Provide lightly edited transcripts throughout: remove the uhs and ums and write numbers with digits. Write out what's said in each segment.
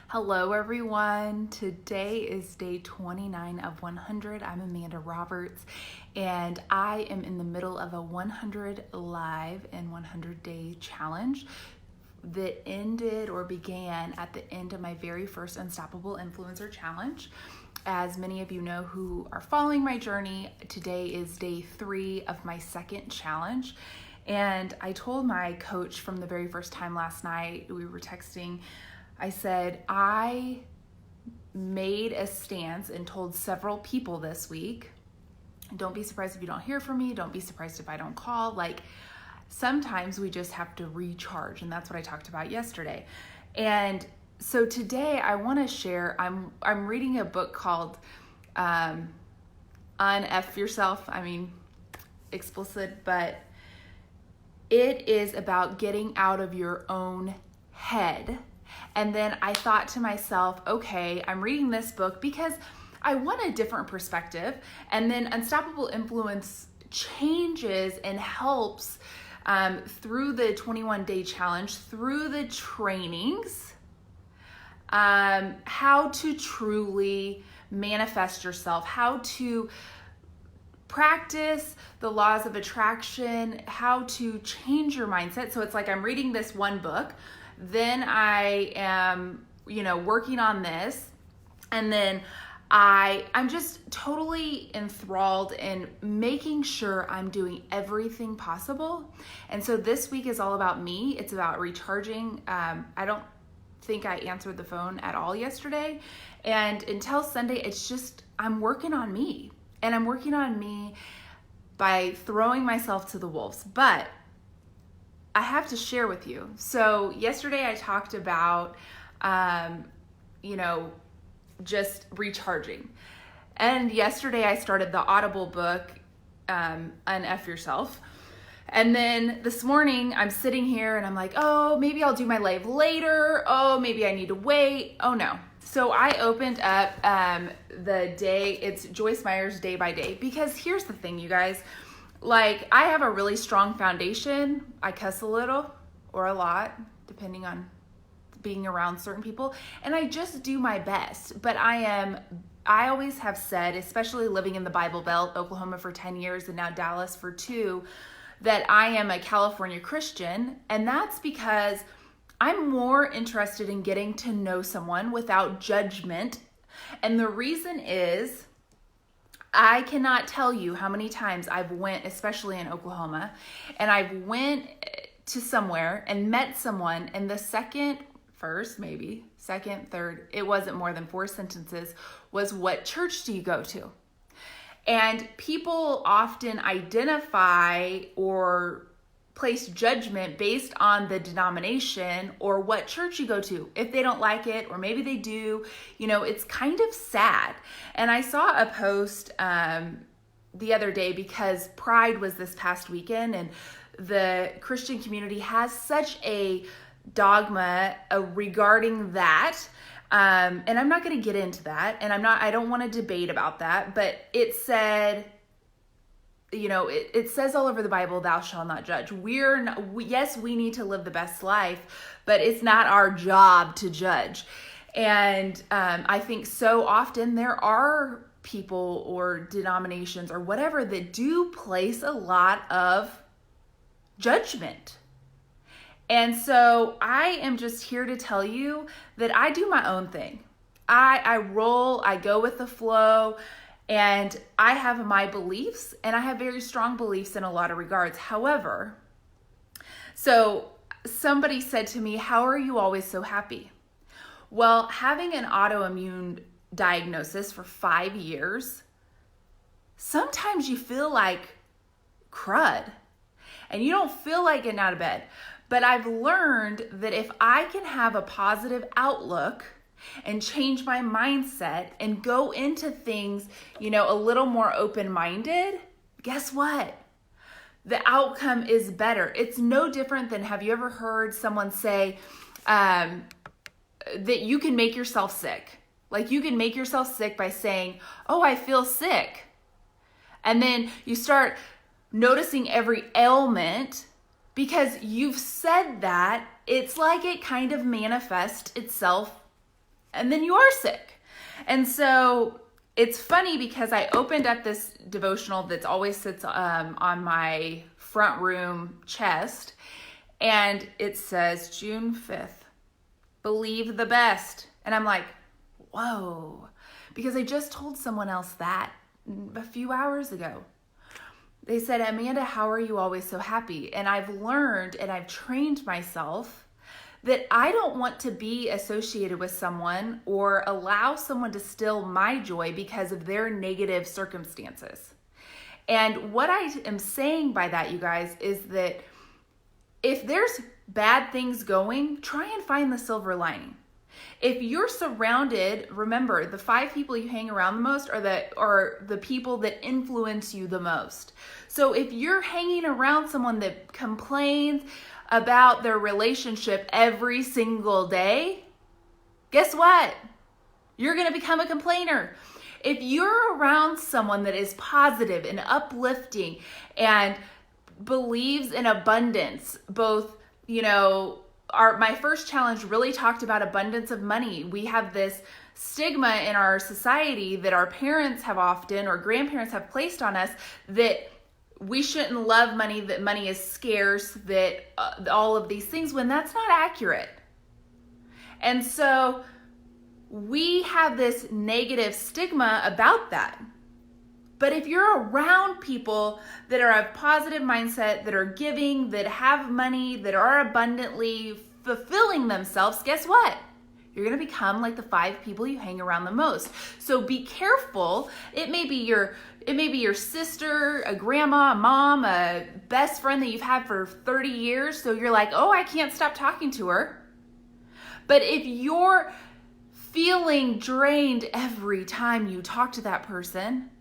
Hello everyone. Today is day 29 of 100. I'm Amanda Roberts and I am in the middle of a 100 live and 100 day challenge that ended or began at the end of my very first Unstoppable Influencer Challenge. As many of you know who are following my journey, today is day 3 of my second challenge. And I told my coach from the very first time last night, we were texting, I said, I made a stance and told several people this week, don't be surprised if you don't hear from me. Don't be surprised if I don't call. Like, sometimes we just have to recharge. And that's what I talked about yesterday. And so today I want to share, I'm reading a book called UnFu'k Yourself. I mean, explicit, but it is about getting out of your own head. And then I thought to myself, okay, I'm reading this book because I want a different perspective. And then Unstoppable Influence changes and helps through the 21-day challenge, through the trainings, how to truly manifest yourself, how to practice the laws of attraction, how to change your mindset. So it's like I'm reading this one book, then I am, working on this, and then I'm just totally enthralled in making sure I'm doing everything possible. And so this week is all about me. It's about recharging. I don't think I answered the phone at all yesterday. And until Sunday, it's just, I'm working on me. And I'm working on me by throwing myself to the wolves. But I have to share with you. So yesterday I talked about, just recharging. And yesterday I started the Audible book, UnFu'k Yourself. And then this morning I'm sitting here and I'm like, oh, maybe I'll do my live later. Oh, maybe I need to wait. Oh no. So I opened up the day, it's Joyce Meyer's Day by Day, because here's the thing, you guys, like I have a really strong foundation. I cuss a little or a lot, depending on being around certain people, and I just do my best. But I always have said, especially living in the Bible Belt, Oklahoma for 10 years and now Dallas for 2, that I am a California Christian, and that's because I'm more interested in getting to know someone without judgment. And the reason is, I cannot tell you how many times I've went, especially in Oklahoma, and I've went to somewhere and met someone, and the second, third, it wasn't more than 4 sentences, was, what church do you go to? And people often identify or place judgment based on the denomination or what church you go to. If they don't like it, or maybe they do, it's kind of sad. And I saw a post the other day, because Pride was this past weekend, and the Christian community has such a dogma regarding that. And I'm not going to get into that, and I don't want to debate about that, but it said, it says all over the Bible, thou shalt not judge. Yes, we need to live the best life, but it's not our job to judge. And I think so often there are people or denominations or whatever that do place a lot of judgment. And so I am just here to tell you that I do my own thing. I roll, I go with the flow, and I have my beliefs, and I have very strong beliefs in a lot of regards. However, so somebody said to me, how are you always so happy? Well, having an autoimmune diagnosis for 5 years, sometimes you feel like crud, and you don't feel like getting out of bed. But I've learned that if I can have a positive outlook and change my mindset and go into things, a little more open-minded, guess what? The outcome is better. It's no different than, have you ever heard someone say that you can make yourself sick? Like, you can make yourself sick by saying, oh, I feel sick. And then you start noticing every ailment because you've said that. It's like it kind of manifests itself and then you are sick. And so it's funny because I opened up this devotional that's always sits on my front room chest, and it says June 5th, believe the best. And I'm like, whoa, because I just told someone else that a few hours ago. They said, Amanda, how are you always so happy? And I've learned and I've trained myself that I don't want to be associated with someone or allow someone to steal my joy because of their negative circumstances. And what I am saying by that, you guys, is that if there's bad things going, try and find the silver lining. If you're surrounded, remember, the 5 people you hang around the most are the people that influence you the most. So if you're hanging around someone that complains about their relationship every single day, guess what? You're going to become a complainer. If you're around someone that is positive and uplifting and believes in abundance, both, my first challenge really talked about abundance of money. We have this stigma in our society that our parents have often or grandparents have placed on us that we shouldn't love money, that money is scarce, that all of these things, when that's not accurate. And so we have this negative stigma about that. But if you're around people that are of positive mindset, that are giving, that have money, that are abundantly fulfilling themselves, guess what? You're going to become like the 5 people you hang around the most. So be careful. It may be your sister, a grandma, a mom, a best friend that you've had for 30 years. So you're like, oh, I can't stop talking to her. But if you're feeling drained every time you talk to that person,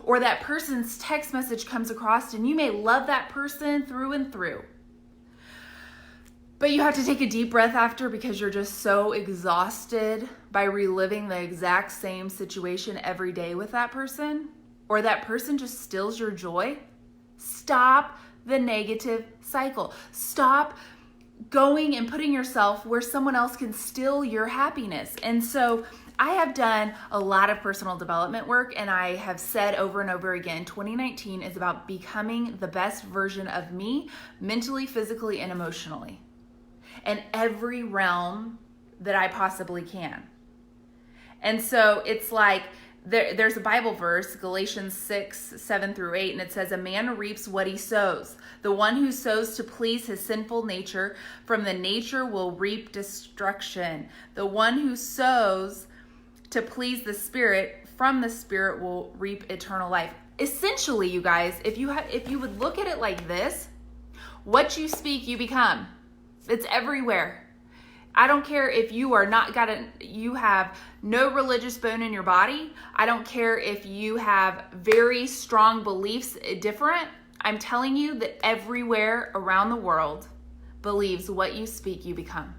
or that person's text message comes across, and you may love that person through and through, but you have to take a deep breath after because you're just so exhausted by reliving the exact same situation every day with that person, or that person just steals your joy. Stop the negative cycle. Stop going and putting yourself where someone else can steal your happiness. And so I have done a lot of personal development work, and I have said over and over again, 2019 is about becoming the best version of me, mentally, physically, and emotionally, in every realm that I possibly can. And so it's like, there's a Bible verse, Galatians 6:7-8, and it says, a man reaps what he sows. The one who sows to please his sinful nature, from the nature will reap destruction. The one who sows to please the Spirit, from the Spirit will reap eternal life. Essentially, you guys, if you would look at it like this, what you speak, you become. It's everywhere. I don't care if you have no religious bone in your body. I don't care if you have very strong beliefs different. I'm telling you that everywhere around the world believes what you speak, you become.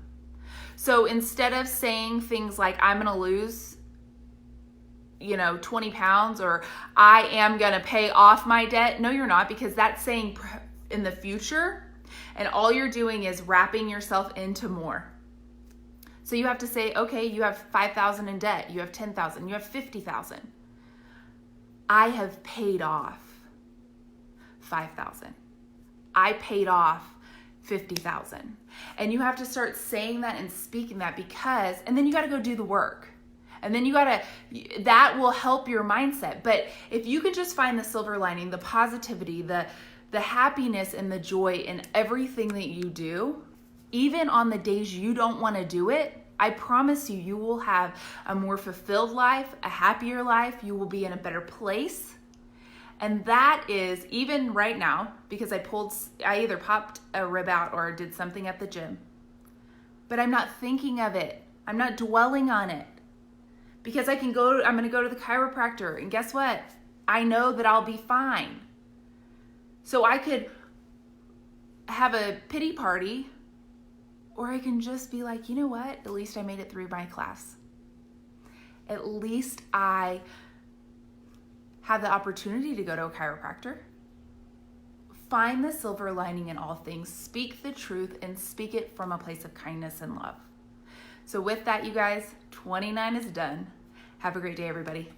So instead of saying things like, I'm going to lose 20 pounds, or I am going to pay off my debt. No, you're not, because that's saying in the future, and all you're doing is wrapping yourself into more. So you have to say, okay, you have 5,000 in debt, you have 10,000, you have 50,000. I have paid off 5,000. I paid off 50,000. And you have to start saying that and speaking that, because, and then you got to go do the work. And then that will help your mindset. But if you can just find the silver lining, the positivity, the happiness and the joy in everything that you do, even on the days you don't want to do it, I promise you, you will have a more fulfilled life, a happier life. You will be in a better place. And that is, even right now, because I either popped a rib out or did something at the gym, but I'm not thinking of it. I'm not dwelling on it, because I'm going to go to the chiropractor, and guess what? I know that I'll be fine. So I could have a pity party, or I can just be like, you know what? At least I made it through my class. At least I have the opportunity to go to a chiropractor. Find the silver lining in all things. Speak the truth, and speak it from a place of kindness and love. So with that, you guys, 29 is done. Have a great day, everybody.